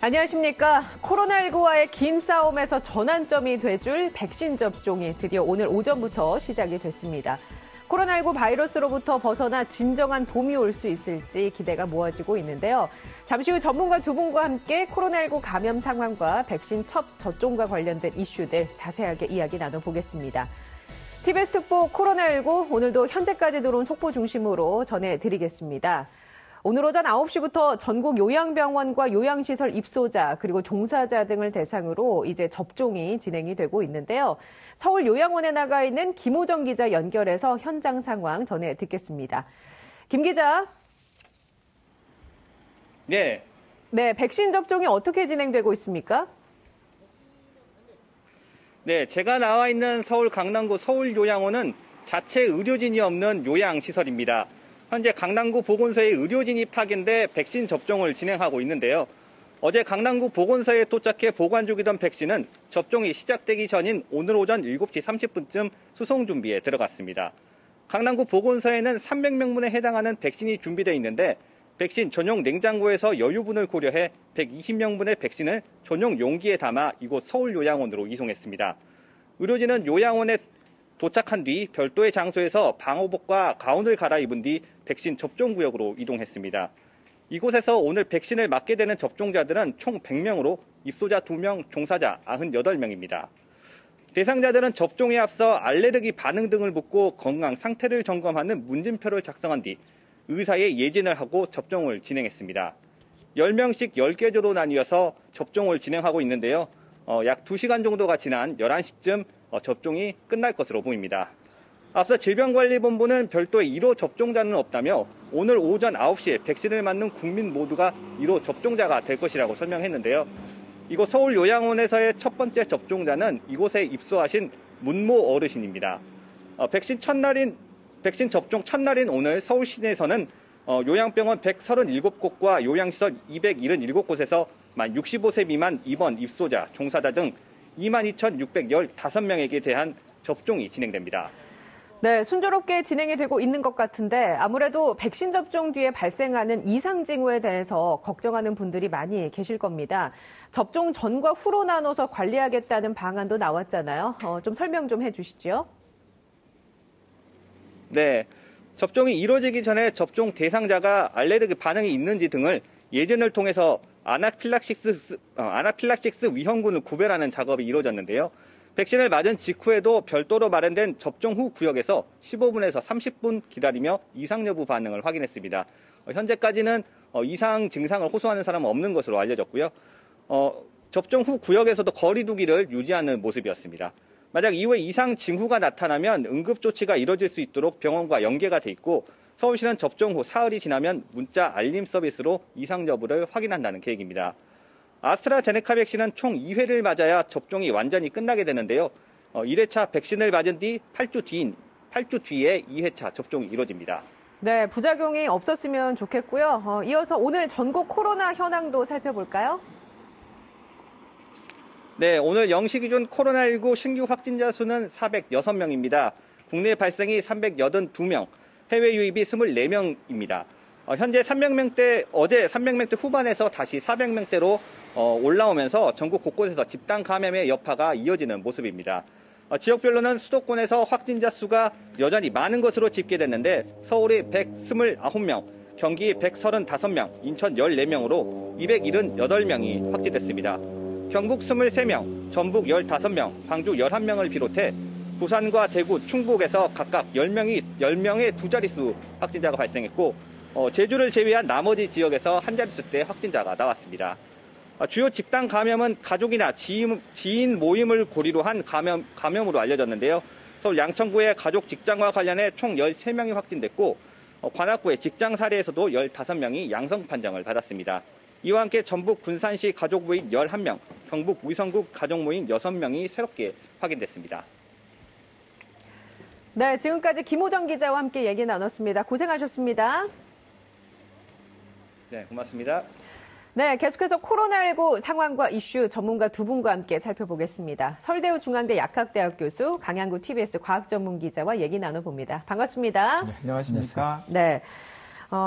안녕하십니까. 코로나19와의 긴 싸움에서 전환점이 돼줄 백신 접종이 드디어 오늘 오전부터 시작이 됐습니다. 코로나19 바이러스로부터 벗어나 진정한 봄이 올 수 있을지 기대가 모아지고 있는데요. 잠시 후 전문가 두 분과 함께 코로나19 감염 상황과 백신 첫 접종과 관련된 이슈들 자세하게 이야기 나눠보겠습니다. TBS 특보 코로나19 오늘도 현재까지 들어온 속보 중심으로 전해드리겠습니다. 오늘 오전 9시부터 전국 요양병원과 요양시설 입소자 그리고 종사자 등을 대상으로 이제 접종이 진행이 되고 있는데요. 서울 요양원에 나가 있는 김호정 기자 연결해서 현장 상황 전해 듣겠습니다. 김 기자. 네. 네, 백신 접종이 어떻게 진행되고 있습니까? 네, 제가 나와 있는 서울 강남구 서울요양원은 자체 의료진이 없는 요양시설입니다. 현재 강남구 보건소에 의료진이 파견돼 백신 접종을 진행하고 있는데요. 어제 강남구 보건소에 도착해 보관 중이던 백신은 접종이 시작되기 전인 오늘 오전 7시 30분쯤 수송 준비에 들어갔습니다. 강남구 보건소에는 300명분에 해당하는 백신이 준비되어 있는데 백신 전용 냉장고에서 여유분을 고려해 120명분의 백신을 전용 용기에 담아 이곳 서울요양원으로 이송했습니다. 의료진은 요양원에 도착한 뒤 별도의 장소에서 방호복과 가운을 갈아입은 뒤 백신 접종구역으로 이동했습니다. 이곳에서 오늘 백신을 맞게 되는 접종자들은 총 100명으로 입소자 2명, 종사자 98명입니다. 대상자들은 접종에 앞서 알레르기 반응 등을 묻고 건강 상태를 점검하는 문진표를 작성한 뒤 의사의 예진을 하고 접종을 진행했습니다. 10명씩 10개조로 나뉘어서 접종을 진행하고 있는데요. 약 2시간 정도가 지난 11시쯤 접종이 끝날 것으로 보입니다. 앞서 질병관리본부는 별도의 1호 접종자는 없다며 오늘 오전 9시에 백신을 맞는 국민 모두가 1호 접종자가 될 것이라고 설명했는데요. 이곳 서울요양원에서의 첫 번째 접종자는 이곳에 입소하신 문모 어르신입니다. 백신 접종 첫날인 오늘 서울 시내에서는 요양병원 137곳과 요양시설 277곳에서 만 65세 미만 입원 입소자, 종사자 등 22,615명에게 대한 접종이 진행됩니다. 네, 순조롭게 진행이 되고 있는 것 같은데 아무래도 백신 접종 뒤에 발생하는 이상 징후에 대해서 걱정하는 분들이 많이 계실 겁니다. 접종 전과 후로 나눠서 관리하겠다는 방안도 나왔잖아요. 좀 설명 좀 해주시죠. 네, 접종이 이루어지기 전에 접종 대상자가 알레르기 반응이 있는지 등을 예진을 통해서 아나필락시스 위험군을 구별하는 작업이 이루어졌는데요. 백신을 맞은 직후에도 별도로 마련된 접종 후 구역에서 15분에서 30분 기다리며 이상 여부 반응을 확인했습니다. 현재까지는 이상 증상을 호소하는 사람은 없는 것으로 알려졌고요. 접종 후 구역에서도 거리 두기를 유지하는 모습이었습니다. 만약 이후에 이상 징후가 나타나면 응급조치가 이뤄질 수 있도록 병원과 연계가 돼 있고 서울시는 접종 후 사흘이 지나면 문자 알림 서비스로 이상 여부를 확인한다는 계획입니다. 아스트라제네카 백신은 총 2회를 맞아야 접종이 완전히 끝나게 되는데요. 1회차 백신을 맞은 뒤 8주 뒤에 2회차 접종이 이루어집니다. 네, 부작용이 없었으면 좋겠고요. 이어서 오늘 전국 코로나 현황도 살펴볼까요? 네, 오늘 0시 기준 코로나19 신규 확진자 수는 406명입니다. 국내 발생이 382명, 해외 유입이 24명입니다. 현재 어제 300명대 후반에서 다시 400명대로 올라오면서 전국 곳곳에서 집단 감염의 여파가 이어지는 모습입니다. 지역별로는 수도권에서 확진자 수가 여전히 많은 것으로 집계됐는데 서울이 129명, 경기 135명, 인천 14명으로 278명이 확진됐습니다. 경북 23명, 전북 15명, 광주 11명을 비롯해 부산과 대구, 충북에서 각각 10명의 두 자릿수 확진자가 발생했고 제주를 제외한 나머지 지역에서 한 자릿수대 확진자가 나왔습니다. 주요 집단 감염은 가족이나 지인 모임을 고리로 한 감염으로 알려졌는데요. 서울 양천구의 가족 직장과 관련해 총 13명이 확진됐고 관악구의 직장 사례에서도 15명이 양성 판정을 받았습니다. 이와 함께 전북 군산시 가족 모임 11명, 경북 위성구 가족 모임 6명이 새롭게 확인됐습니다. 네, 지금까지 김호정 기자와 함께 얘기 나눴습니다. 고생하셨습니다. 네, 고맙습니다. 네, 계속해서 코로나19 상황과 이슈 전문가 두 분과 함께 살펴보겠습니다. 서울대우 중앙대 약학대학 교수 강양구 TBS 과학전문기자와 얘기 나눠봅니다. 반갑습니다. 네, 안녕하십니까. 네.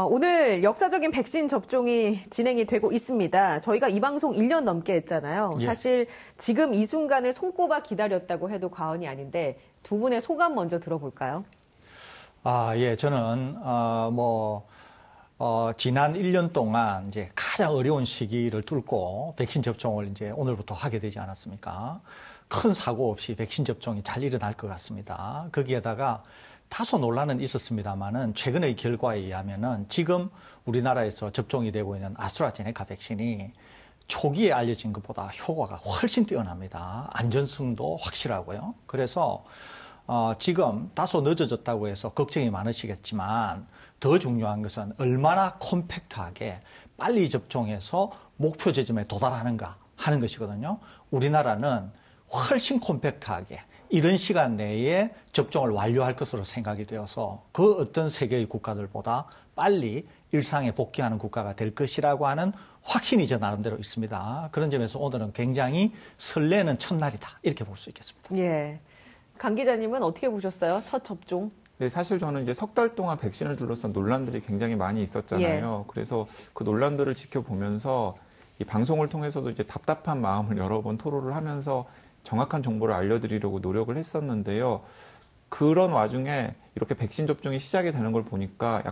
오늘 역사적인 백신 접종이 진행이 되고 있습니다. 저희가 이 방송 1년 넘게 했잖아요. 예. 사실 지금 이 순간을 손꼽아 기다렸다고 해도 과언이 아닌데 두 분의 소감 먼저 들어볼까요? 예, 저는 지난 1년 동안 이제 가장 어려운 시기를 뚫고 백신 접종을 이제 오늘부터 하게 되지 않았습니까? 큰 사고 없이 백신 접종이 잘 일어날 것 같습니다. 거기에다가 다소 논란은 있었습니다만은 최근의 결과에 의하면은 지금 우리나라에서 접종이 되고 있는 아스트라제네카 백신이 초기에 알려진 것보다 효과가 훨씬 뛰어납니다. 안전성도 확실하고요. 그래서 지금 다소 늦어졌다고 해서 걱정이 많으시겠지만 더 중요한 것은 얼마나 컴팩트하게 빨리 접종해서 목표 지점에 도달하는가 하는 것이거든요. 우리나라는 훨씬 컴팩트하게 이런 시간 내에 접종을 완료할 것으로 생각이 되어서 그 어떤 세계의 국가들보다 빨리 일상에 복귀하는 국가가 될 것이라고 하는 확신이 저 나름대로 있습니다. 그런 점에서 오늘은 굉장히 설레는 첫날이다 이렇게 볼 수 있겠습니다. 예. 강 기자님은 어떻게 보셨어요? 첫 접종? 네, 사실 저는 이제 석 달 동안 백신을 둘러싼 논란들이 굉장히 많이 있었잖아요. 그래서 그 논란들을 지켜보면서 이 방송을 통해서도 이제 답답한 마음을 여러 번 토로를 하면서 정확한 정보를 알려드리려고 노력을 했었는데요. 그런 와중에 이렇게 백신 접종이 시작이 되는 걸 보니까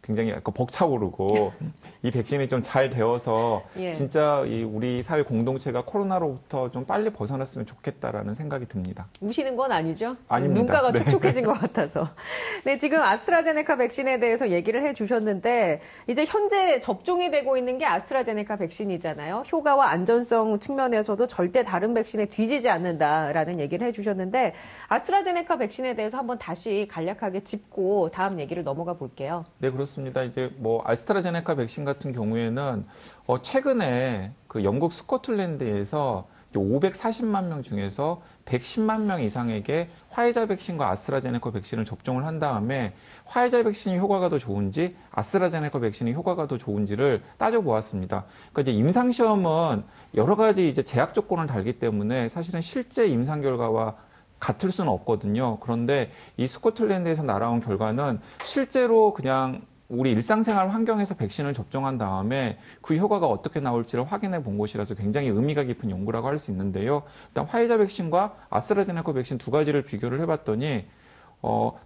굉장히 벅차오르고 이 백신이 좀 잘 되어서 진짜 우리 사회 공동체가 코로나로부터 좀 빨리 벗어났으면 좋겠다라는 생각이 듭니다. 우시는 건 아니죠? 아닙니다. 눈가가 네. 촉촉해진 것 같아서. 네, 지금 아스트라제네카 백신에 대해서 얘기를 해주셨는데 이제 현재 접종이 되고 있는 게 아스트라제네카 백신이잖아요. 효과와 안전성 측면에서도 절대 다른 백신에 뒤지지 않는다라는 얘기를 해주셨는데 아스트라제네카 백신에 대해서 한번 다시 간략하게 짚고 다음 얘기를 넘어가 볼게요. 네, 그렇습니다. 이제 아스트라제네카 백신 같은 경우에는 최근에 그 영국 스코틀랜드에서 540만 명 중에서 110만 명 이상에게 화이자 백신과 아스트라제네카 백신을 접종을 한 다음에 화이자 백신이 효과가 더 좋은지 아스트라제네카 백신이 효과가 더 좋은지를 따져보았습니다. 그러니까 이제 임상시험은 여러 가지 이제 제약 조건을 달기 때문에 사실은 실제 임상 결과와 같을 수는 없거든요. 그런데 이 스코틀랜드에서 날아온 결과는 실제로 그냥 우리 일상생활 환경에서 백신을 접종한 다음에 그 효과가 어떻게 나올지를 확인해 본 것이라서 굉장히 의미가 깊은 연구라고 할 수 있는데요. 일단 화이자 백신과 아스트라제네카 백신 두 가지를 비교를 해봤더니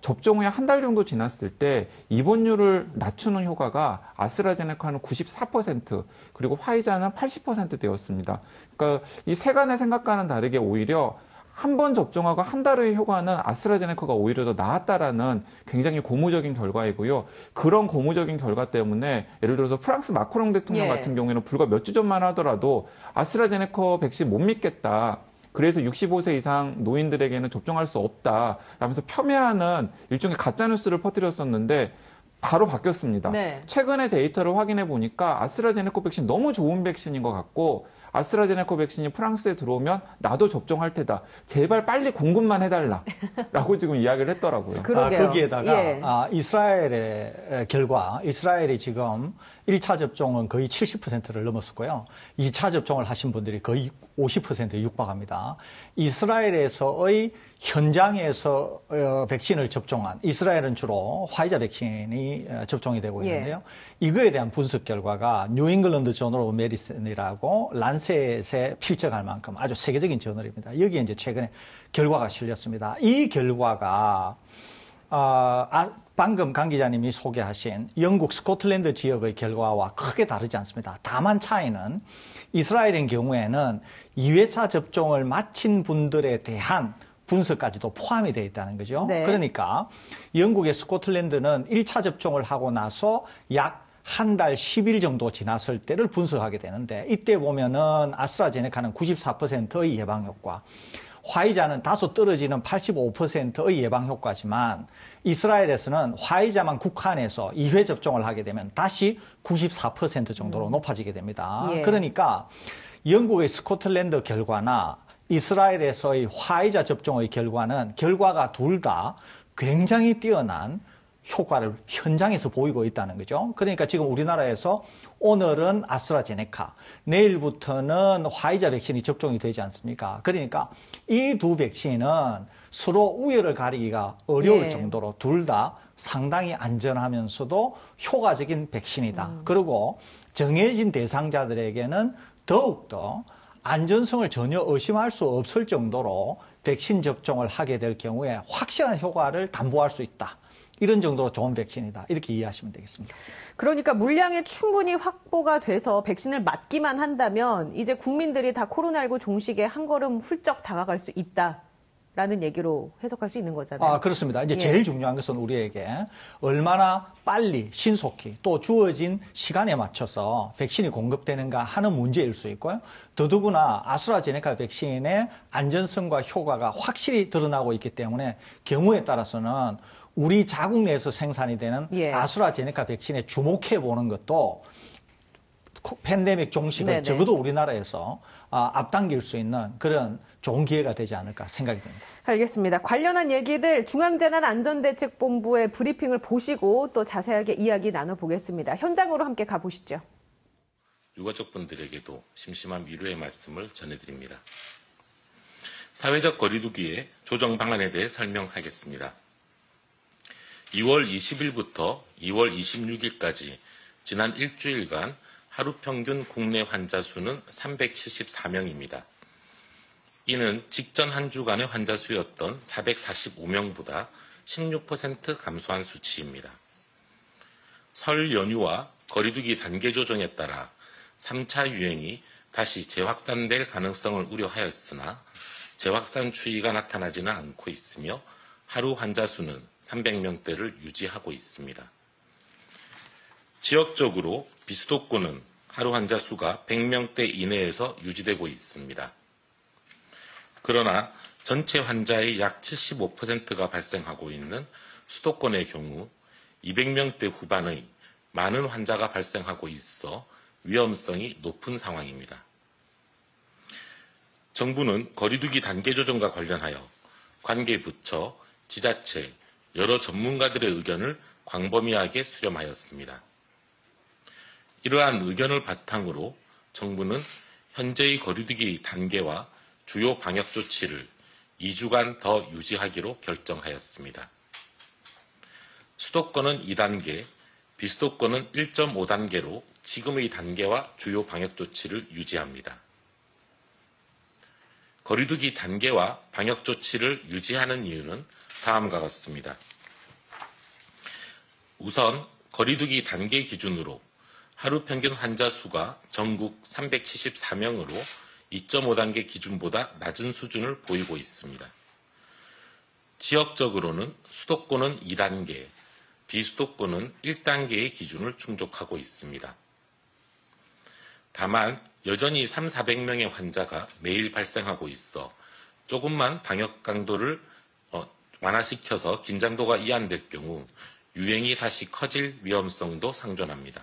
접종 후에 한 달 정도 지났을 때 입원율을 낮추는 효과가 아스트라제네카는 94% 그리고 화이자는 80%되었습니다. 그러니까 이 세간의 생각과는 다르게 오히려 한 번 접종하고 한 달 후의 효과는 아스트라제네카가 오히려 더 나았다라는 굉장히 고무적인 결과이고요. 그런 고무적인 결과 때문에 예를 들어서 프랑스 마크롱 대통령 같은 경우에는 불과 몇 주 전만 하더라도 아스트라제네카 백신 못 믿겠다. 그래서 65세 이상 노인들에게는 접종할 수 없다. 라면서 폄훼하는 일종의 가짜뉴스를 퍼뜨렸었는데 바로 바뀌었습니다. 네. 최근에 데이터를 확인해 보니까 아스트라제네카 백신 너무 좋은 백신인 것 같고 아스트라제네카 백신이 프랑스에 들어오면 나도 접종할 테다. 제발 빨리 공급만 해달라라고 지금 이야기를 했더라고요. 거기에다가 이스라엘의 결과, 이스라엘이 지금 1차 접종은 거의 70%를 넘었었고요. 2차 접종을 하신 분들이 거의 50%에 육박합니다. 이스라엘에서의 현장에서 백신을 접종한, 이스라엘은 주로 화이자 백신이 접종이 되고 있는데요. 이거에 대한 분석 결과가 뉴잉글랜드 저널 오브 메디슨이라고 란셋에 필적할 만큼 아주 세계적인 저널입니다. 여기에 이제 최근에 결과가 실렸습니다. 이 결과가 방금 강 기자님이 소개하신 영국 스코틀랜드 지역의 결과와 크게 다르지 않습니다. 다만 차이는 이스라엘의 경우에는 2회차 접종을 마친 분들에 대한 분석까지도 포함이 되어 있다는 거죠. 네. 그러니까 영국의 스코틀랜드는 1차 접종을 하고 나서 약 한 달 10일 정도 지났을 때를 분석하게 되는데 이때 보면은 아스트라제네카는 94%의 예방 효과, 화이자는 다소 떨어지는 85%의 예방 효과지만 이스라엘에서는 화이자만 국한해서 2회 접종을 하게 되면 다시 94% 정도로 높아지게 됩니다. 그러니까 영국의 스코틀랜드 결과나 이스라엘에서의 화이자 접종의 결과가 둘 다 굉장히 뛰어난 효과를 현장에서 보이고 있다는 거죠. 그러니까 지금 우리나라에서 오늘은 아스트라제네카, 내일부터는 화이자 백신이 접종이 되지 않습니까? 그러니까 이 두 백신은 서로 우열을 가리기가 어려울 정도로 둘 다 상당히 안전하면서도 효과적인 백신이다. 그리고 정해진 대상자들에게는 더욱더 안전성을 전혀 의심할 수 없을 정도로 백신 접종을 하게 될 경우에 확실한 효과를 담보할 수 있다. 이런 정도로 좋은 백신이다. 이렇게 이해하시면 되겠습니다. 그러니까 물량이 충분히 확보가 돼서 백신을 맞기만 한다면 이제 국민들이 다 코로나19 종식에 한 걸음 훌쩍 다가갈 수 있다라는 얘기로 해석할 수 있는 거잖아요. 그렇습니다. 이제 제일 중요한 것은 우리에게 얼마나 빨리 신속히 또 주어진 시간에 맞춰서 백신이 공급되는가 하는 문제일 수 있고요. 더더구나 아스트라제네카 백신의 안전성과 효과가 확실히 드러나고 있기 때문에 경우에 따라서는 우리 자국 내에서 생산이 되는 아스트라제네카 백신에 주목해 보는 것도 팬데믹 종식을 적어도 우리나라에서 앞당길 수 있는 그런 좋은 기회가 되지 않을까 생각이 듭니다. 알겠습니다. 관련한 얘기들 중앙재난안전대책본부의 브리핑을 보시고 또 자세하게 이야기 나눠보겠습니다. 현장으로 함께 가보시죠. 유가족분들에게도 심심한 위로의 말씀을 전해드립니다. 사회적 거리두기의 조정 방안에 대해 설명하겠습니다. 2월 20일부터 2월 26일까지 지난 일주일간 하루 평균 국내 환자 수는 374명입니다. 이는 직전 한 주간의 환자 수였던 445명보다 16% 감소한 수치입니다. 설 연휴와 거리두기 단계 조정에 따라 3차 유행이 다시 재확산될 가능성을 우려하였으나 재확산 추이가 나타나지는 않고 있으며 하루 환자 수는 300명대를 유지하고 있습니다. 지역적으로 비수도권은 하루 환자 수가 100명대 이내에서 유지되고 있습니다. 그러나 전체 환자의 약 75%가 발생하고 있는 수도권의 경우 200명대 후반의 많은 환자가 발생하고 있어 위험성이 높은 상황입니다. 정부는 거리두기 단계 조정과 관련하여 관계 부처, 지자체, 여러 전문가들의 의견을 광범위하게 수렴하였습니다. 이러한 의견을 바탕으로 정부는 현재의 거리두기 단계와 주요 방역 조치를 2주간 더 유지하기로 결정하였습니다. 수도권은 2단계, 비수도권은 1.5단계로 지금의 단계와 주요 방역 조치를 유지합니다. 거리두기 단계와 방역 조치를 유지하는 이유는 다음과 같습니다. 우선 거리두기 단계 기준으로 하루 평균 환자 수가 전국 374명으로 2.5단계 기준보다 낮은 수준을 보이고 있습니다. 지역적으로는 수도권은 2단계, 비수도권은 1단계의 기준을 충족하고 있습니다. 다만 여전히 300~400명의 환자가 매일 발생하고 있어 조금만 방역 강도를 완화시켜서 긴장도가 이완될 경우 유행이 다시 커질 위험성도 상존합니다.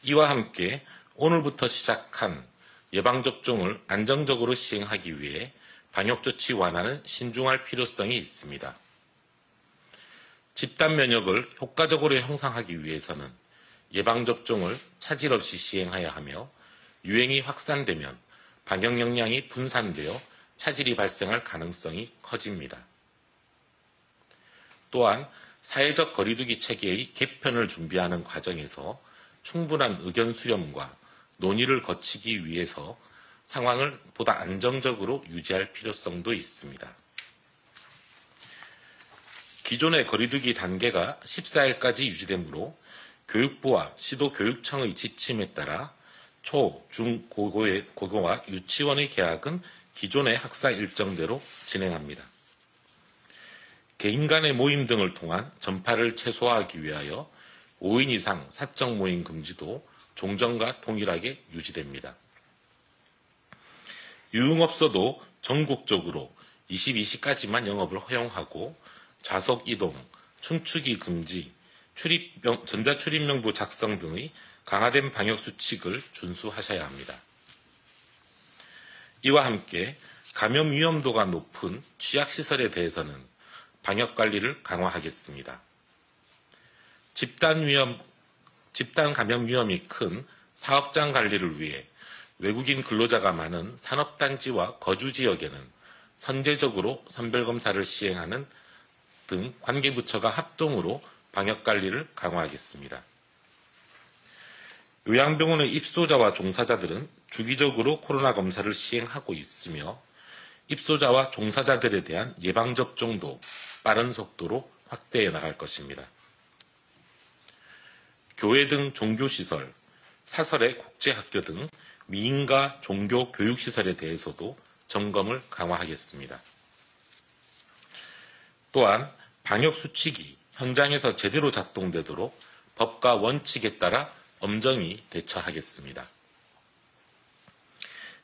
이와 함께 오늘부터 시작한 예방접종을 안정적으로 시행하기 위해 방역조치 완화는 신중할 필요성이 있습니다. 집단 면역을 효과적으로 형성하기 위해서는 예방접종을 차질 없이 시행해야 하며 유행이 확산되면 방역 역량이 분산되어 차질이 발생할 가능성이 커집니다. 또한 사회적 거리두기 체계의 개편을 준비하는 과정에서 충분한 의견 수렴과 논의를 거치기 위해서 상황을 보다 안정적으로 유지할 필요성도 있습니다. 기존의 거리두기 단계가 14일까지 유지되므로 교육부와 시도교육청의 지침에 따라 초, 중, 고고와 유치원의 개학은 기존의 학사 일정대로 진행합니다. 개인 간의 모임 등을 통한 전파를 최소화하기 위하여 5인 이상 사적 모임 금지도 종전과 동일하게 유지됩니다. 유흥업소도 전국적으로 22시까지만 영업을 허용하고 좌석 이동, 춤추기 금지, 전자출입명부 작성 등의 강화된 방역수칙을 준수하셔야 합니다. 이와 함께 감염 위험도가 높은 취약시설에 대해서는 방역관리를 강화하겠습니다. 집단 감염 위험이 큰 사업장 관리를 위해 외국인 근로자가 많은 산업단지와 거주지역에는 선제적으로 선별검사를 시행하는 등 관계부처가 합동으로 방역관리를 강화하겠습니다. 요양병원의 입소자와 종사자들은 주기적으로 코로나 검사를 시행하고 있으며 입소자와 종사자들에 대한 예방접종도 빠른 속도로 확대해 나갈 것입니다. 교회 등 종교시설, 사설의 국제학교 등 미인과 종교 교육시설에 대해서도 점검을 강화하겠습니다. 또한 방역수칙이 현장에서 제대로 작동되도록 법과 원칙에 따라 엄정히 대처하겠습니다.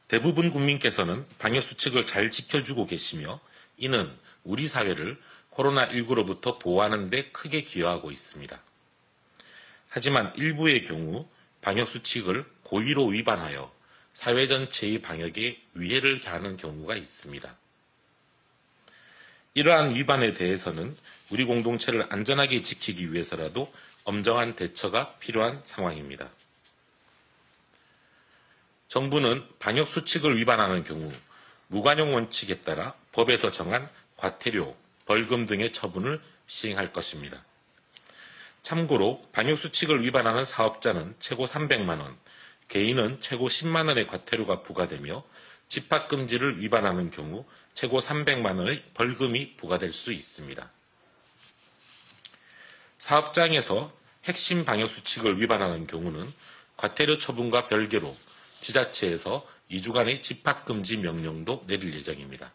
대부분 국민께서는 방역수칙을 잘 지켜주고 계시며 이는 우리 사회를 코로나19로부터 보호하는 데 크게 기여하고 있습니다. 하지만 일부의 경우 방역수칙을 고의로 위반하여 사회 전체의 방역에 위해를 가하는 경우가 있습니다. 이러한 위반에 대해서는 우리 공동체를 안전하게 지키기 위해서라도 엄정한 대처가 필요한 상황입니다. 정부는 방역수칙을 위반하는 경우 무관용 원칙에 따라 법에서 정한 과태료, 벌금 등의 처분을 시행할 것입니다. 참고로 방역수칙을 위반하는 사업자는 최고 300만 원, 개인은 최고 10만 원의 과태료가 부과되며 집합금지를 위반하는 경우 최고 300만 원의 벌금이 부과될 수 있습니다. 사업장에서 핵심 방역수칙을 위반하는 경우는 과태료 처분과 별개로 지자체에서 2주간의 집합금지 명령도 내릴 예정입니다.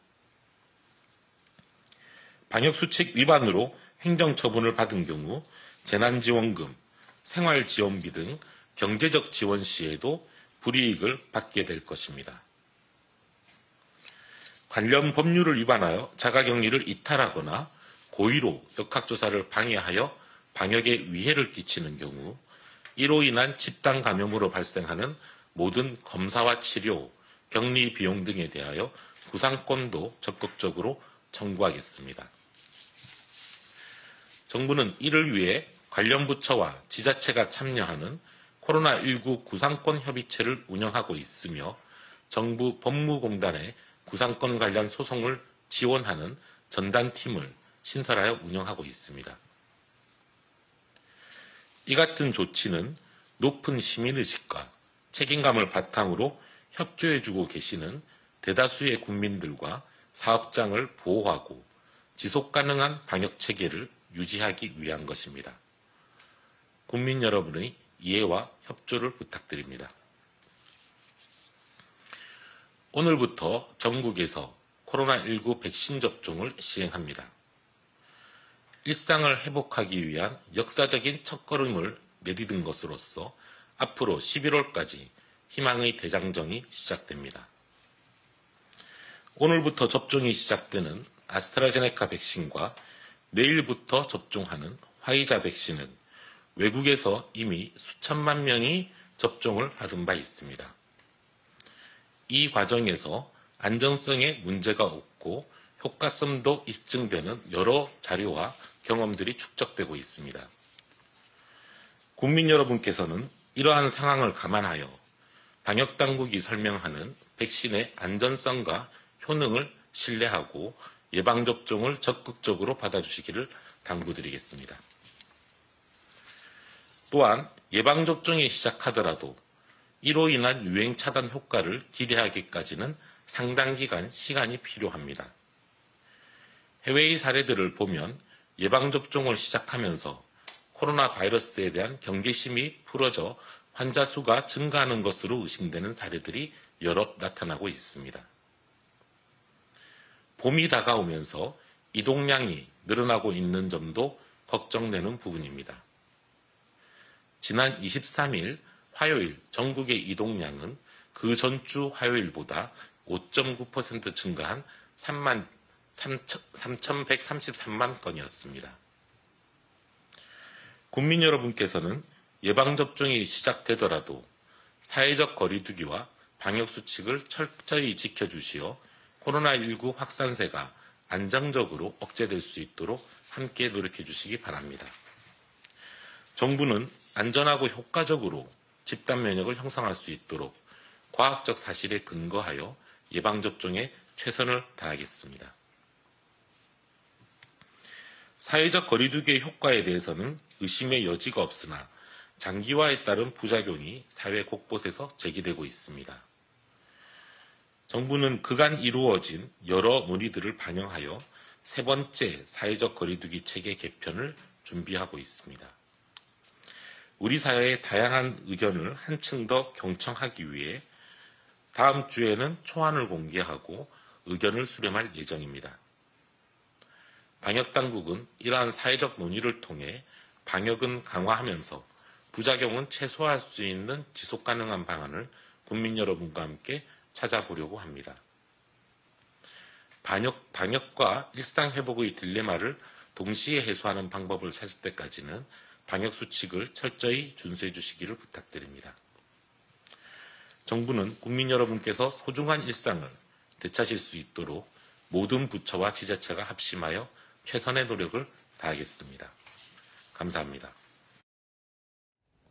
방역수칙 위반으로 행정처분을 받은 경우 재난지원금, 생활지원비 등 경제적 지원 시에도 불이익을 받게 될 것입니다. 관련 법률을 위반하여 자가격리를 이탈하거나 고의로 역학조사를 방해하여 방역에 위해를 끼치는 경우 이로 인한 집단 감염으로 발생하는 모든 검사와 치료, 격리 비용 등에 대하여 구상권도 적극적으로 청구하겠습니다. 정부는 이를 위해 관련 부처와 지자체가 참여하는 코로나19 구상권 협의체를 운영하고 있으며 정부 법무공단에 구상권 관련 소송을 지원하는 전담팀을 신설하여 운영하고 있습니다. 이 같은 조치는 높은 시민의식과 책임감을 바탕으로 협조해주고 계시는 대다수의 국민들과 사업장을 보호하고 지속가능한 방역체계를 유지하기 위한 것입니다. 국민 여러분의 이해와 협조를 부탁드립니다. 오늘부터 전국에서 코로나19 백신 접종을 시행합니다. 일상을 회복하기 위한 역사적인 첫걸음을 내디딘 것으로서 앞으로 11월까지 희망의 대장정이 시작됩니다. 오늘부터 접종이 시작되는 아스트라제네카 백신과 내일부터 접종하는 화이자 백신은 외국에서 이미 수천만 명이 접종을 받은 바 있습니다. 이 과정에서 안전성에 문제가 없고 효과성도 입증되는 여러 자료와 경험들이 축적되고 있습니다. 국민 여러분께서는 이러한 상황을 감안하여 방역당국이 설명하는 백신의 안전성과 효능을 신뢰하고 예방접종을 적극적으로 받아주시기를 당부드리겠습니다. 또한 예방접종이 시작하더라도 이로 인한 유행 차단 효과를 기대하기까지는 상당 기간 시간이 필요합니다. 해외의 사례들을 보면 예방접종을 시작하면서 코로나 바이러스에 대한 경계심이 풀어져 환자 수가 증가하는 것으로 의심되는 사례들이 여럿 나타나고 있습니다. 봄이 다가오면서 이동량이 늘어나고 있는 점도 걱정되는 부분입니다. 지난 23일 화요일 전국의 이동량은 그 전주 화요일보다 5.9% 증가한 3,133만 건이었습니다. 국민 여러분께서는 예방접종이 시작되더라도 사회적 거리두기와 방역수칙을 철저히 지켜주시어 코로나19 확산세가 안정적으로 억제될 수 있도록 함께 노력해 주시기 바랍니다. 정부는 안전하고 효과적으로 집단 면역을 형성할 수 있도록 과학적 사실에 근거하여 예방접종에 최선을 다하겠습니다. 사회적 거리두기의 효과에 대해서는 의심의 여지가 없으나 장기화에 따른 부작용이 사회 곳곳에서 제기되고 있습니다. 정부는 그간 이루어진 여러 논의들을 반영하여 세 번째 사회적 거리두기 체계 개편을 준비하고 있습니다. 우리 사회의 다양한 의견을 한층 더 경청하기 위해 다음 주에는 초안을 공개하고 의견을 수렴할 예정입니다. 방역당국은 이러한 사회적 논의를 통해 방역은 강화하면서 부작용은 최소화할 수 있는 지속가능한 방안을 국민 여러분과 함께 찾아보려고 합니다. 방역과 일상회복의 딜레마를 동시에 해소하는 방법을 찾을 때까지는 방역수칙을 철저히 준수해 주시기를 부탁드립니다. 정부는 국민 여러분께서 소중한 일상을 되찾을 수 있도록 모든 부처와 지자체가 합심하여 최선의 노력을 다하겠습니다. 감사합니다.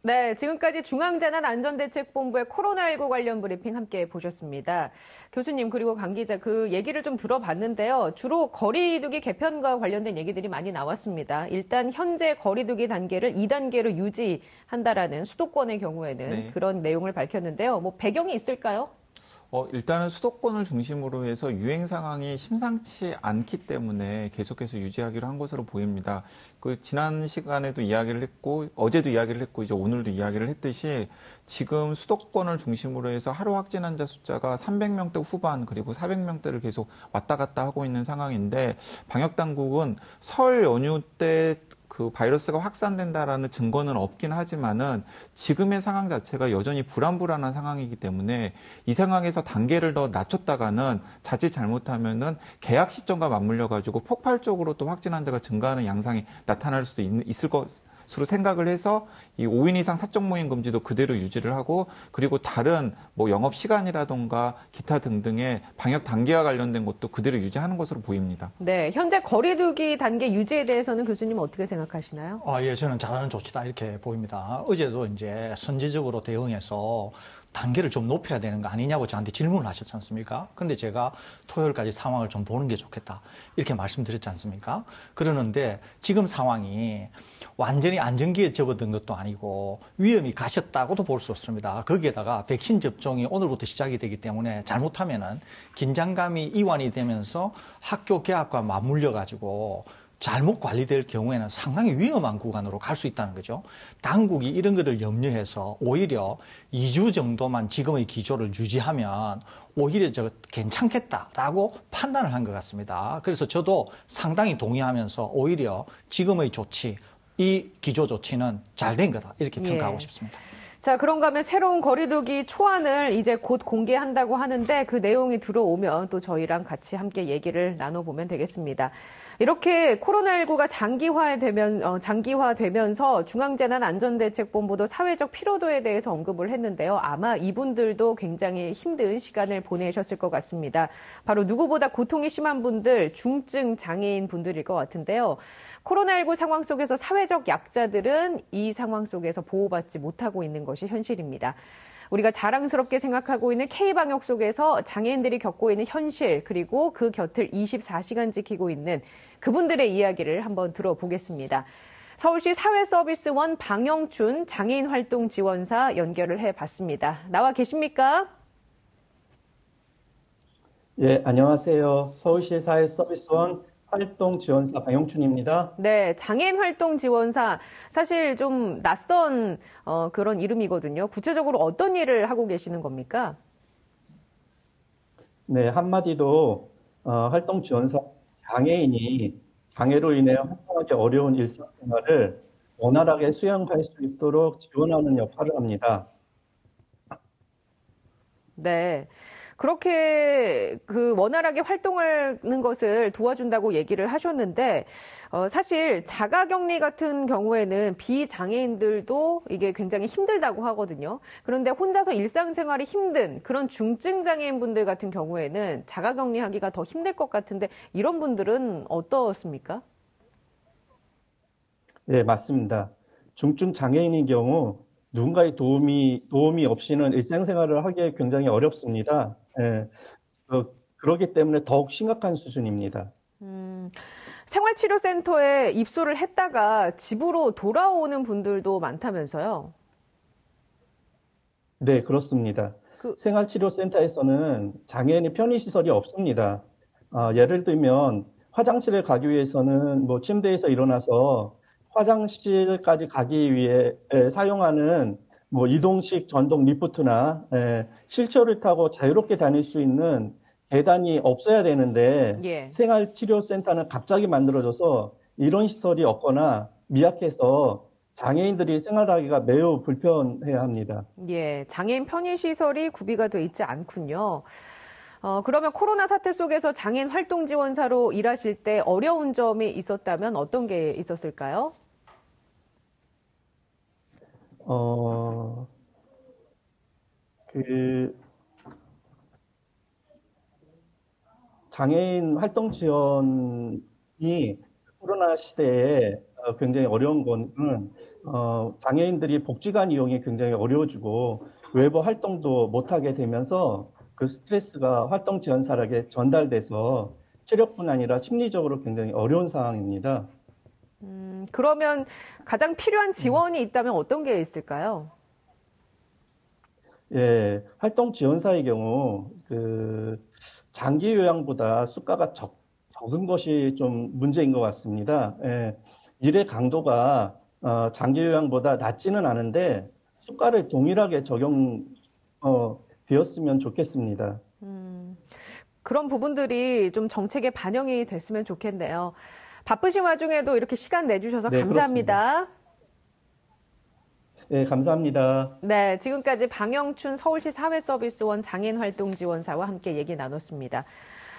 네, 지금까지 중앙재난안전대책본부의 코로나19 관련 브리핑 함께 보셨습니다. 교수님 그리고 강 기자 그 얘기를 좀 들어봤는데요. 주로 거리두기 개편과 관련된 얘기들이 많이 나왔습니다. 일단 현재 거리두기 단계를 2단계로 유지한다라는 수도권의 경우에는 네. 그런 내용을 밝혔는데요. 뭐 배경이 있을까요? 일단은 수도권을 중심으로 해서 유행 상황이 심상치 않기 때문에 계속해서 유지하기로 한 것으로 보입니다. 그 지난 시간에도 이야기를 했고 어제도 이야기를 했고 이제 오늘도 이야기를 했듯이 지금 수도권을 중심으로 해서 하루 확진 환자 숫자가 300명대 후반 그리고 400명대를 계속 왔다 갔다 하고 있는 상황인데 방역 당국은 설 연휴 때 그 바이러스가 확산된다라는 증거는 없긴 하지만은 지금의 상황 자체가 여전히 불안한 상황이기 때문에 이 상황에서 단계를 더 낮췄다가는 자칫 잘못하면은 계약 시점과 맞물려 가지고 폭발적으로 또 확진 환자가 증가하는 양상이 나타날 수도 있을 것으로 생각을 해서 이 5인 이상 사적 모임 금지도 그대로 유지를 하고 그리고 다른 뭐 영업 시간이라던가 기타 등등의 방역 단계와 관련된 것도 그대로 유지하는 것으로 보입니다. 네, 현재 거리두기 단계 유지에 대해서는 교수님 어떻게 생각하시나요? 예, 저는 잘하는 조치다 이렇게 보입니다. 어제도 이제 선제적으로 대응해서 단계를 좀 높여야 되는 거 아니냐고 저한테 질문을 하셨지 않습니까? 그런데 제가 토요일까지 상황을 좀 보는 게 좋겠다 이렇게 말씀드렸지 않습니까? 그러는데 지금 상황이 완전히 안정기에 접어든 것도 아니고 위험이 가셨다고도 볼 수 없습니다. 거기에다가 백신 접종이 오늘부터 시작이 되기 때문에 잘못하면은 긴장감이 이완이 되면서 학교 개학과 맞물려 가지고 잘못 관리될 경우에는 상당히 위험한 구간으로 갈 수 있다는 거죠. 당국이 이런 것을 염려해서 오히려 2주 정도만 지금의 기조를 유지하면 오히려 괜찮겠다라고 판단을 한 것 같습니다. 그래서 저도 상당히 동의하면서 오히려 지금의 조치, 이 기조 조치는 잘 된 거다 이렇게 평가하고 싶습니다. 자, 그런가 하면 새로운 거리두기 초안을 이제 곧 공개한다고 하는데 그 내용이 들어오면 또 저희랑 같이 함께 얘기를 나눠보면 되겠습니다. 이렇게 코로나19가 장기화되면서 중앙재난안전대책본부도 사회적 피로도에 대해서 언급을 했는데요. 아마 이분들도 굉장히 힘든 시간을 보내셨을 것 같습니다. 바로 누구보다 고통이 심한 분들, 중증 장애인 분들일 것 같은데요. 코로나19 상황 속에서 사회적 약자들은 이 상황 속에서 보호받지 못하고 있는 것이 현실입니다. 우리가 자랑스럽게 생각하고 있는 K방역 속에서 장애인들이 겪고 있는 현실 그리고 그 곁을 24시간 지키고 있는 그분들의 이야기를 한번 들어보겠습니다. 서울시 사회서비스원 방영춘 장애인활동지원사 연결을 해봤습니다. 나와 계십니까? 예, 안녕하세요. 서울시 사회서비스원 활동지원사 방영춘입니다. 네, 장애인활동지원사 사실 좀 낯선 그런 이름이거든요. 구체적으로 어떤 일을 하고 계시는 겁니까? 네, 한마디로 활동지원사 장애인이 장애로 인해 활동하기 어려운 일상생활을 원활하게 수행할 수 있도록 지원하는 역할을 합니다. 네. 그렇게 원활하게 활동하는 것을 도와준다고 얘기를 하셨는데 사실 자가격리 같은 경우에는 비장애인들도 이게 굉장히 힘들다고 하거든요. 그런데 혼자서 일상생활이 힘든 그런 중증 장애인분들 같은 경우에는 자가격리하기가 더 힘들 것 같은데 이런 분들은 어떻습니까? 네, 맞습니다. 중증 장애인의 경우 누군가의 도움이 없이는 일상생활을 하기 굉장히 어렵습니다. 예, 그렇기 때문에 더욱 심각한 수준입니다. 생활치료센터에 입소를 했다가 집으로 돌아오는 분들도 많다면서요? 네, 그렇습니다. 생활치료센터에서는 장애인의 편의시설이 없습니다. 예를 들면 화장실에 가기 위해서는 뭐 침대에서 일어나서 화장실까지 가기 위해 사용하는 뭐 이동식 전동 리프트나 휠체어를 타고 자유롭게 다닐 수 있는 계단이 없어야 되는데 예. 생활치료센터는 갑자기 만들어져서 이런 시설이 없거나 미약해서 장애인들이 생활하기가 매우 불편해야 합니다. 예, 장애인 편의시설이 구비가 돼 있지 않군요. 그러면 코로나 사태 속에서 장애인 활동 지원사로 일하실 때 어려운 점이 있었다면 어떤 게 있었을까요? 장애인 활동 지원이 코로나 시대에 굉장히 어려운 거는 장애인들이 복지관 이용이 굉장히 어려워지고 외부 활동도 못하게 되면서 그 스트레스가 활동 지원사에게 전달돼서 체력뿐 아니라 심리적으로 굉장히 어려운 상황입니다. 그러면 가장 필요한 지원이 있다면 어떤 게 있을까요? 예, 활동 지원사의 경우 장기 요양보다 수가가 적은 것이 좀 문제인 것 같습니다. 예, 일의 강도가 장기 요양보다 낮지는 않은데 수가를 동일하게 되었으면 좋겠습니다. 그런 부분들이 좀 정책에 반영이 됐으면 좋겠네요. 바쁘신 와중에도 이렇게 시간 내주셔서 네, 감사합니다. 네, 감사합니다. 네, 지금까지 방영춘 서울시 사회서비스원 장애인활동지원사와 함께 얘기 나눴습니다.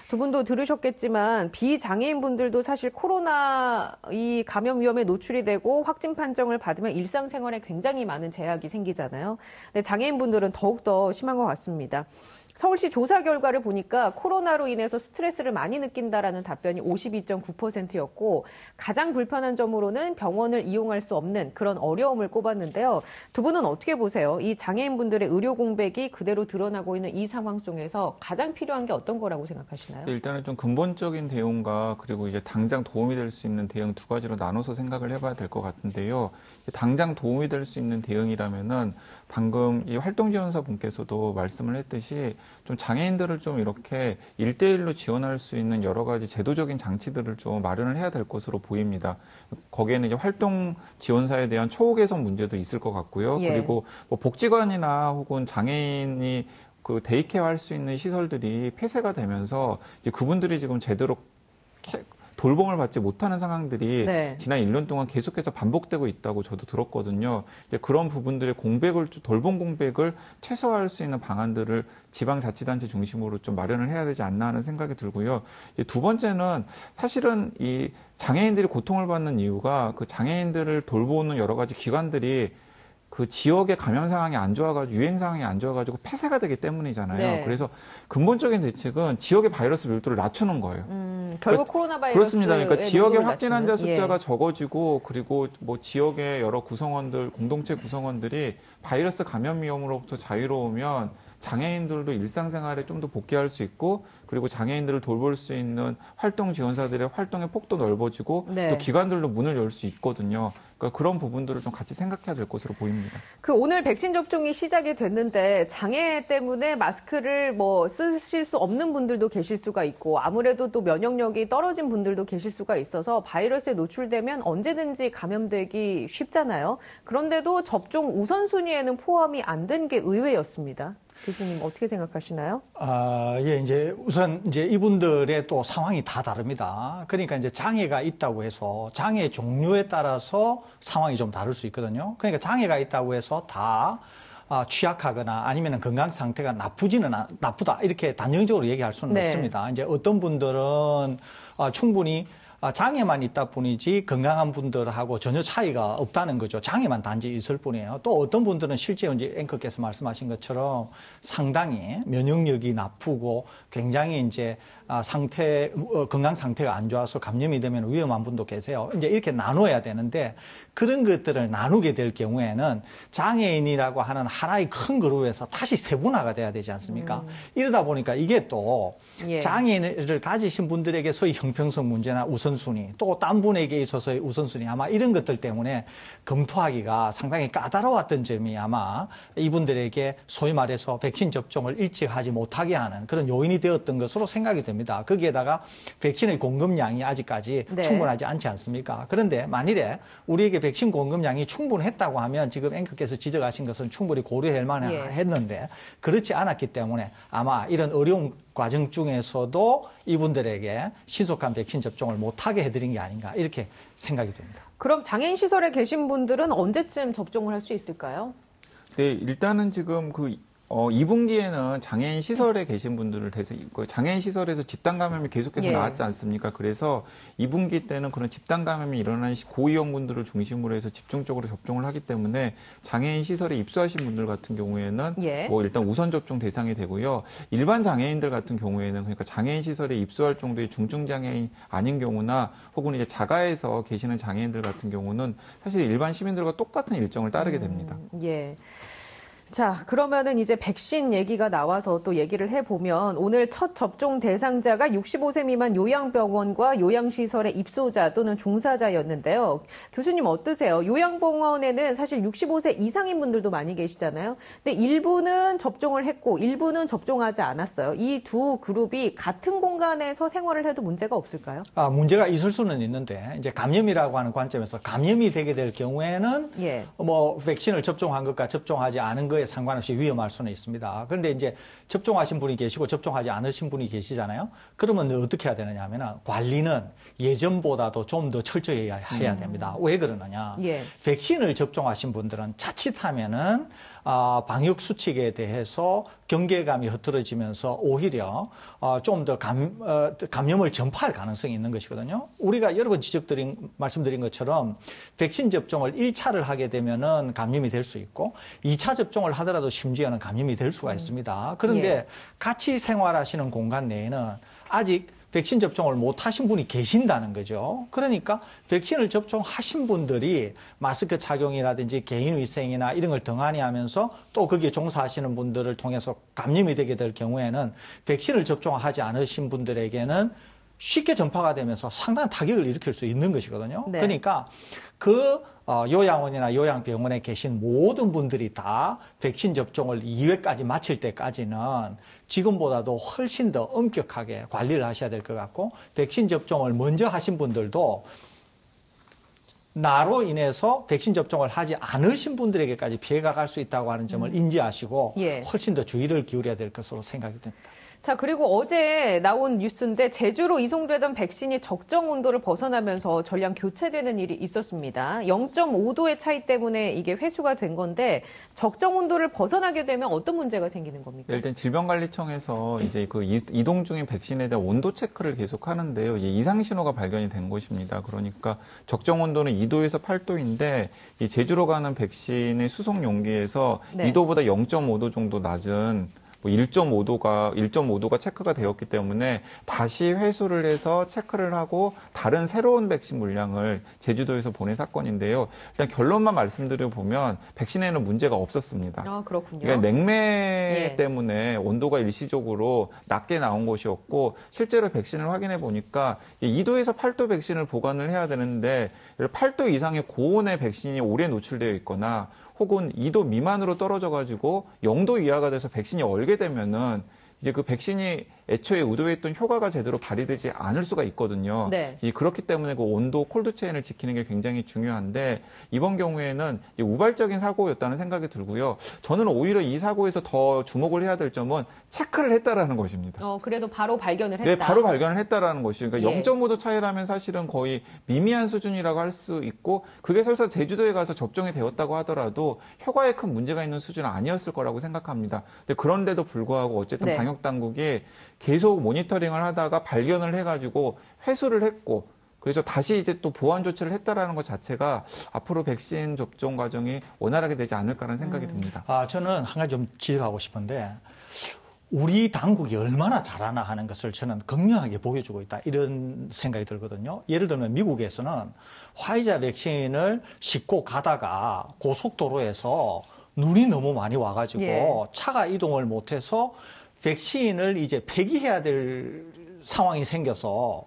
두 분도 들으셨겠지만 비장애인분들도 사실 코로나 이 감염 위험에 노출이 되고 확진 판정을 받으면 일상생활에 굉장히 많은 제약이 생기잖아요. 근데 장애인분들은 더욱더 심한 것 같습니다. 서울시 조사 결과를 보니까 코로나로 인해서 스트레스를 많이 느낀다라는 답변이 52.9%였고 가장 불편한 점으로는 병원을 이용할 수 없는 그런 어려움을 꼽았는데요. 두 분은 어떻게 보세요? 이 장애인분들의 의료 공백이 그대로 드러나고 있는 이 상황 속에서 가장 필요한 게 어떤 거라고 생각하시나요? 일단은 좀 근본적인 대응과 그리고 이제 당장 도움이 될 수 있는 대응 두 가지로 나눠서 생각을 해봐야 될 것 같은데요. 당장 도움이 될 수 있는 대응이라면은 방금 이 활동지원사 분께서도 말씀을 했듯이 좀 장애인들을 좀 이렇게 1대1로 지원할 수 있는 여러 가지 제도적인 장치들을 좀 마련을 해야 될 것으로 보입니다. 거기에는 이제 활동 지원사에 대한 처우 개선 문제도 있을 것 같고요. 예. 그리고 뭐 복지관이나 혹은 장애인이 데이케어 할 수 있는 시설들이 폐쇄가 되면서 이제 그분들이 지금 제대로 돌봄을 받지 못하는 상황들이 네. 지난 1년 동안 계속해서 반복되고 있다고 저도 들었거든요. 이제 그런 부분들의 돌봄 공백을 최소화할 수 있는 방안들을 지방자치단체 중심으로 좀 마련을 해야 되지 않나 하는 생각이 들고요. 두 번째는 사실은 이 장애인들이 고통을 받는 이유가 그 장애인들을 돌보는 여러 가지 기관들이 그 지역의 감염 상황이 안 좋아가지고 유행 상황이 안 좋아가지고 폐쇄가 되기 때문이잖아요. 네. 그래서 근본적인 대책은 지역의 바이러스 밀도를 낮추는 거예요. 결국 코로나 바이러스 그렇습니다. 그러니까 지역의 확진 환자 숫자가 예. 적어지고 그리고 뭐 지역의 여러 구성원들, 공동체 구성원들이 바이러스 감염 위험으로부터 자유로우면 장애인들도 일상생활에 좀 더 복귀할 수 있고 그리고 장애인들을 돌볼 수 있는 활동 지원사들의 활동의 폭도 넓어지고 네. 또 기관들도 문을 열 수 있거든요. 그러니까 그런 부분들을 좀 같이 생각해야 될 것으로 보입니다. 오늘 백신 접종이 시작이 됐는데 장애 때문에 마스크를 쓰실 수 없는 분들도 계실 수가 있고 아무래도 또 면역력이 떨어진 분들도 계실 수가 있어서 바이러스에 노출되면 언제든지 감염되기 쉽잖아요. 그런데도 접종 우선순위에는 포함이 안 된 게 의외였습니다. 교수님 어떻게 생각하시나요? 예, 이제 우선 이제 이분들의 또 상황이 다 다릅니다. 그러니까 이제 장애가 있다고 해서 장애 종류에 따라서 상황이 좀 다를 수 있거든요. 그러니까 장애가 있다고 해서 다 취약하거나 아니면 건강 상태가 나쁘다 이렇게 단정적으로 얘기할 수는 네. 없습니다. 이제 어떤 분들은 충분히 장애만 있다 뿐이지 건강한 분들하고 전혀 차이가 없다는 거죠. 장애만 단지 있을 뿐이에요. 또 어떤 분들은 실제 이제 앵커께서 말씀하신 것처럼 상당히 면역력이 나쁘고 굉장히 이제 건강 상태가 안 좋아서 감염이 되면 위험한 분도 계세요. 이제 이렇게 나눠야 되는데 그런 것들을 나누게 될 경우에는 장애인이라고 하는 하나의 큰 그룹에서 다시 세분화가 돼야 되지 않습니까? 이러다 보니까 이게 또 예. 장애인을 가지신 분들에게서의 형평성 문제나 우선순위, 또 딴 분에게 있어서의 우선순위, 아마 이런 것들 때문에 검토하기가 상당히 까다로웠던 점이 아마 이분들에게 소위 말해서 백신 접종을 일찍 하지 못하게 하는 그런 요인이 되었던 것으로 생각이 됩니다. 거기에다가 백신의 공급량이 아직까지 네. 충분하지 않지 않습니까? 그런데 만일에 우리에게 백신 공급량이 충분했다고 하면 지금 앵커께서 지적하신 것은 충분히 고려할 만했는데 그렇지 않았기 때문에 아마 이런 어려운 과정 중에서도 이분들에게 신속한 백신 접종을 못하게 해드린 게 아닌가 이렇게 생각이 됩니다. 그럼 장애인 시설에 계신 분들은 언제쯤 접종을 할 수 있을까요? 네, 일단은 지금 2분기에는 장애인 시설에 계신 분들을 대해서 장애인 시설에서 집단 감염이 계속해서 예. 나왔지 않습니까? 그래서 2분기 때는 그런 집단 감염이 일어나는 고위험군들을 중심으로 해서 집중적으로 접종을 하기 때문에 장애인 시설에 입소하신 분들 같은 경우에는 예. 일단 우선 접종 대상이 되고요. 일반 장애인들 같은 경우에는 그러니까 장애인 시설에 입소할 정도의 중증 장애인 아닌 경우나 혹은 이제 자가에서 계시는 장애인들 같은 경우는 사실 일반 시민들과 똑같은 일정을 따르게 됩니다. 예. 자, 그러면은 이제 백신 얘기가 나와서 또 얘기를 해보면 오늘 첫 접종 대상자가 65세 미만 요양병원과 요양시설의 입소자 또는 종사자였는데요. 교수님 어떠세요? 요양병원에는 사실 65세 이상인 분들도 많이 계시잖아요. 근데 일부는 접종을 했고 일부는 접종하지 않았어요. 이 두 그룹이 같은 공간에서 생활을 해도 문제가 없을까요? 문제가 있을 수는 있는데 이제 감염이라고 하는 관점에서 감염이 되게 될 경우에는 예. 백신을 접종한 것과 접종하지 않은 것에 상관없이 위험할 수는 있습니다. 그런데 이제 접종하신 분이 계시고 접종하지 않으신 분이 계시잖아요. 그러면 어떻게 해야 되느냐 하면 관리는 예전보다도 좀 더 철저히 해야 됩니다. 왜 그러느냐? 예. 백신을 접종하신 분들은 자칫하면은 방역 수칙에 대해서 경계감이 흐트러지면서 오히려 좀 더 감염을 전파할 가능성이 있는 것이거든요. 우리가 여러 번 말씀드린 것처럼 백신 접종을 1차를 하게 되면은 감염이 될 수 있고 2차 접종을 하더라도 심지어는 감염이 될 수가 있습니다. 그런데 예. 같이 생활하시는 공간 내에는 아직 백신 접종을 못 하신 분이 계신다는 거죠. 그러니까 백신을 접종하신 분들이 마스크 착용이라든지 개인위생이나 이런 걸 등한히 하면서 또 거기에 종사하시는 분들을 통해서 감염이 되게 될 경우에는 백신을 접종하지 않으신 분들에게는 쉽게 전파가 되면서 상당한 타격을 일으킬 수 있는 것이거든요. 네. 그러니까 요양원이나 요양병원에 계신 모든 분들이 다 백신 접종을 2회까지 마칠 때까지는 지금보다도 훨씬 더 엄격하게 관리를 하셔야 될 것 같고 백신 접종을 먼저 하신 분들도 나로 인해서 백신 접종을 하지 않으신 분들에게까지 피해가 갈 수 있다고 하는 점을 인지하시고 예. 훨씬 더 주의를 기울여야 될 것으로 생각이 됩니다. 자, 그리고 어제 나온 뉴스인데 제주로 이송되던 백신이 적정 온도를 벗어나면서 전량 교체되는 일이 있었습니다. 0.5도의 차이 때문에 이게 회수가 된 건데 적정 온도를 벗어나게 되면 어떤 문제가 생기는 겁니까? 일단 질병관리청에서 이제 이동 중인 백신에 대한 온도 체크를 계속 하는데요. 이상 신호가 발견이 된 것입니다. 그러니까 적정 온도는 2도에서 8도인데 이 제주로 가는 백신의 수송 용기에서 네. 2도보다 0.5도 정도 낮은 1.5도가 체크가 되었기 때문에 다시 회수를 해서 체크를 하고 다른 새로운 백신 물량을 제주도에서 보낸 사건인데요. 일단 결론만 말씀드려보면 백신에는 문제가 없었습니다. 아, 그렇군요. 그러니까 냉매 예. 때문에 온도가 일시적으로 낮게 나온 것이었고 실제로 백신을 확인해 보니까 2도에서 8도 백신을 보관을 해야 되는데 8도 이상의 고온의 백신이 오래 노출되어 있거나 혹은 2도 미만으로 떨어져 가지고 0도 이하가 돼서 백신이 얼게 되면은 이제 그 백신이 애초에 의도했던 효과가 제대로 발휘되지 않을 수가 있거든요. 네. 그렇기 때문에 그 온도 콜드체인을 지키는 게 굉장히 중요한데 이번 경우에는 우발적인 사고였다는 생각이 들고요. 저는 오히려 이 사고에서 더 주목을 해야 될 점은 체크를 했다라는 것입니다. 그래도 바로 발견을 했다. 네, 바로 발견을 했다라는 것이죠. 그러니까 예. 0.5도 차이라면 사실은 거의 미미한 수준이라고 할 수 있고 그게 설사 제주도에 가서 접종이 되었다고 하더라도 효과에 큰 문제가 있는 수준은 아니었을 거라고 생각합니다. 근데 그런데도 불구하고 어쨌든 네. 방역 당국이 계속 모니터링을 하다가 발견을 해가지고 회수를 했고 그래서 다시 이제 또 보완 조치를 했다라는 것 자체가 앞으로 백신 접종 과정이 원활하게 되지 않을까라는 생각이 듭니다. 저는 한 가지 좀 지적하고 싶은데 우리 당국이 얼마나 잘하나 하는 것을 저는 극명하게 보여주고 있다 이런 생각이 들거든요. 예를 들면 미국에서는 화이자 백신을 싣고 가다가 고속도로에서 눈이 너무 많이 와가지고 예. 차가 이동을 못해서 백신을 이제 폐기해야 될 상황이 생겨서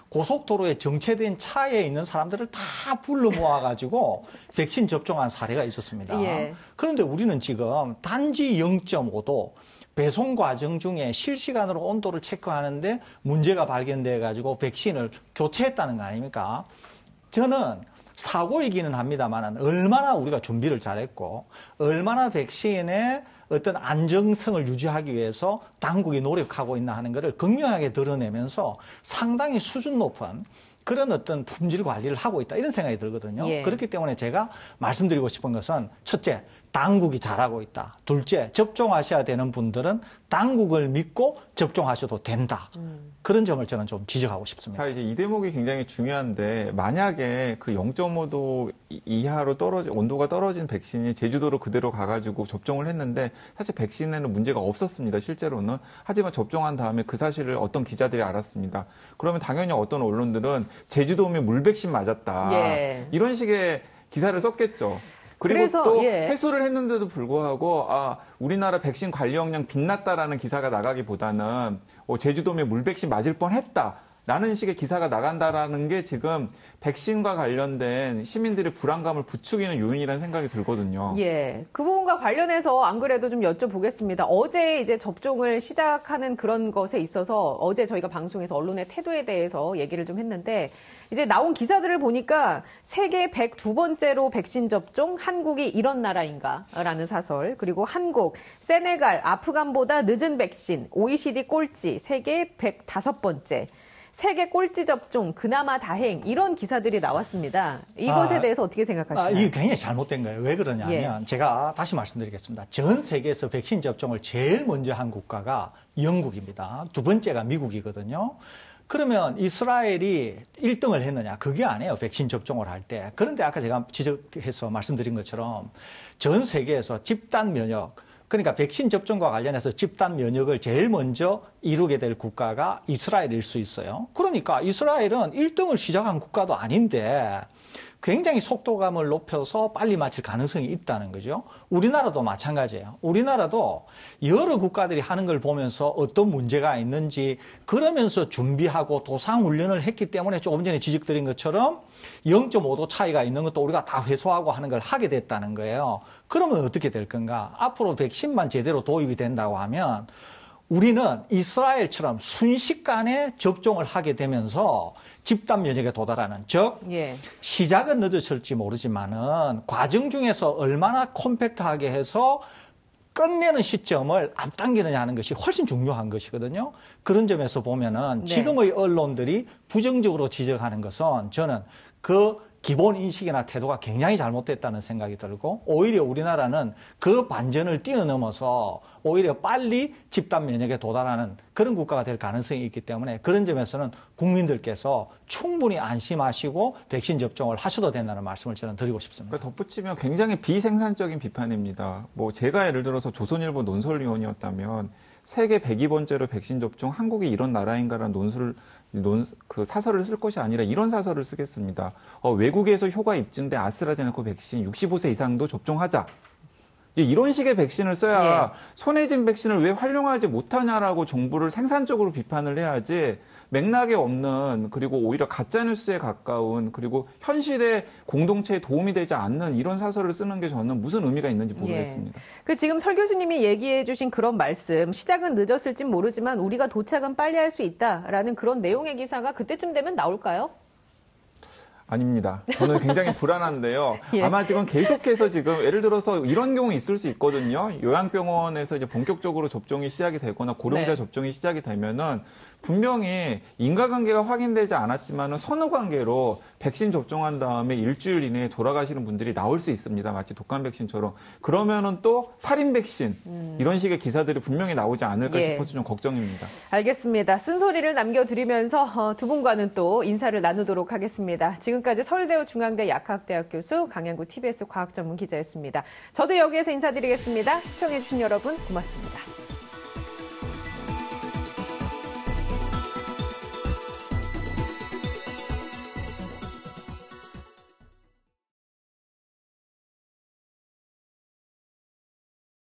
고속도로에 정체된 차에 있는 사람들을 다 불러 모아가지고 백신 접종한 사례가 있었습니다. 예. 그런데 우리는 지금 단지 0.5도 배송 과정 중에 실시간으로 온도를 체크하는데 문제가 발견돼가지고 백신을 교체했다는 거 아닙니까? 저는 사고이기는 합니다만 얼마나 우리가 준비를 잘했고 얼마나 백신의 어떤 안정성을 유지하기 위해서 당국이 노력하고 있나 하는 것을 극명하게 드러내면서 상당히 수준 높은 그런 어떤 품질 관리를 하고 있다 이런 생각이 들거든요. 예. 그렇기 때문에 제가 말씀드리고 싶은 것은 첫째, 당국이 잘하고 있다. 둘째, 접종하셔야 되는 분들은 당국을 믿고 접종하셔도 된다. 그런 점을 저는 좀 지적하고 싶습니다. 자, 이제 이 대목이 굉장히 중요한데 만약에 그 0.5도 이하로 온도가 떨어진 백신이 제주도로 그대로 가가지고 접종을 했는데 사실 백신에는 문제가 없었습니다. 실제로는. 하지만 접종한 다음에 그 사실을 어떤 기자들이 알았습니다. 그러면 당연히 어떤 언론들은 제주도 오면 물백신 맞았다. 예. 이런 식의 기사를 썼겠죠. 그리고 그래서, 또 예. 회수를 했는데도 불구하고 우리나라 백신 관리 역량 빛났다라는 기사가 나가기보다는 제주도에 물백신 맞을 뻔했다라는 식의 기사가 나간다라는 게 지금 백신과 관련된 시민들의 불안감을 부추기는 요인이라는 생각이 들거든요. 예, 그 부분과 관련해서 안 그래도 좀 여쭤보겠습니다. 어제 이제 접종을 시작하는 그런 것에 있어서 어제 저희가 방송에서 언론의 태도에 대해서 얘기를 좀 했는데 이제 나온 기사들을 보니까 세계 102번째로 백신 접종, 한국이 이런 나라인가라는 사설, 그리고 한국, 세네갈, 아프간보다 늦은 백신, OECD 꼴찌, 세계 105번째. 세계 꼴찌 접종, 그나마 다행, 이런 기사들이 나왔습니다. 이것에 대해서 어떻게 생각하시나요? 이게 굉장히 잘못된 거예요. 왜 그러냐면 예. 제가 다시 말씀드리겠습니다. 전 세계에서 백신 접종을 제일 먼저 한 국가가 영국입니다. 두 번째가 미국이거든요. 그러면 이스라엘이 1등을 했느냐? 그게 아니에요. 백신 접종을 할 때. 그런데 아까 제가 지적해서 말씀드린 것처럼 전 세계에서 집단 면역, 그러니까 백신 접종과 관련해서 집단 면역을 제일 먼저 이루게 될 국가가 이스라엘일 수 있어요. 그러니까 이스라엘은 1등을 시작한 국가도 아닌데 굉장히 속도감을 높여서 빨리 마칠 가능성이 있다는 거죠. 우리나라도 마찬가지예요. 우리나라도 여러 국가들이 하는 걸 보면서 어떤 문제가 있는지 그러면서 준비하고 도상훈련을 했기 때문에 조금 전에 지적드린 것처럼 0.5도 차이가 있는 것도 우리가 다 회수하고 하는 걸 하게 됐다는 거예요. 그러면 어떻게 될 건가? 앞으로 백신만 제대로 도입이 된다고 하면 우리는 이스라엘처럼 순식간에 접종을 하게 되면서 집단 면역에 도달하는, 즉 예. 시작은 늦었을지 모르지만은 과정 중에서 얼마나 컴팩트하게 해서 끝내는 시점을 앞당기느냐 하는 것이 훨씬 중요한 것이거든요. 그런 점에서 보면은 네. 지금의 언론들이 부정적으로 지적하는 것은 저는 그 기본 인식이나 태도가 굉장히 잘못됐다는 생각이 들고 오히려 우리나라는 그 반전을 뛰어넘어서 오히려 빨리 집단 면역에 도달하는 그런 국가가 될 가능성이 있기 때문에 그런 점에서는 국민들께서 충분히 안심하시고 백신 접종을 하셔도 된다는 말씀을 저는 드리고 싶습니다. 그러니까 덧붙이면 굉장히 비생산적인 비판입니다. 제가 예를 들어서 조선일보 논설위원이었다면 세계 102번째로 백신 접종, 한국이 이런 나라인가라는 그 사설을 쓸 것이 아니라 이런 사설을 쓰겠습니다. 외국에서 효과 입증된 아스트라제네카 백신 65세 이상도 접종하자. 이런 식의 백신을 써야 예. 손해진 백신을 왜 활용하지 못하냐라고 정부를 생산적으로 비판을 해야지 맥락에 없는 그리고 오히려 가짜뉴스에 가까운 그리고 현실의 공동체에 도움이 되지 않는 이런 사설을 쓰는 게 저는 무슨 의미가 있는지 모르겠습니다. 예. 지금 설 교수님이 얘기해 주신 그런 말씀, 시작은 늦었을진 모르지만 우리가 도착은 빨리 할 수 있다라는 그런 내용의 기사가 그때쯤 되면 나올까요? 아닙니다. 저는 굉장히 불안한데요. 예. 아마 지금 계속해서 지금 예를 들어서 이런 경우 있을 수 있거든요. 요양병원에서 이제 본격적으로 접종이 시작이 되거나 고령자 네. 접종이 시작이 되면은 분명히 인과관계가 확인되지 않았지만은 선후관계로 백신 접종한 다음에 일주일 이내에 돌아가시는 분들이 나올 수 있습니다. 마치 독감 백신처럼. 그러면은 또 살인 백신 이런 식의 기사들이 분명히 나오지 않을까 예. 싶어서 좀 걱정입니다. 알겠습니다. 쓴소리를 남겨드리면서 두 분과는 또 인사를 나누도록 하겠습니다. 지금까지 서울대우 중앙대 약학대학 교수 강양구 TBS 과학전문기자였습니다. 저도 여기에서 인사드리겠습니다. 시청해주신 여러분 고맙습니다.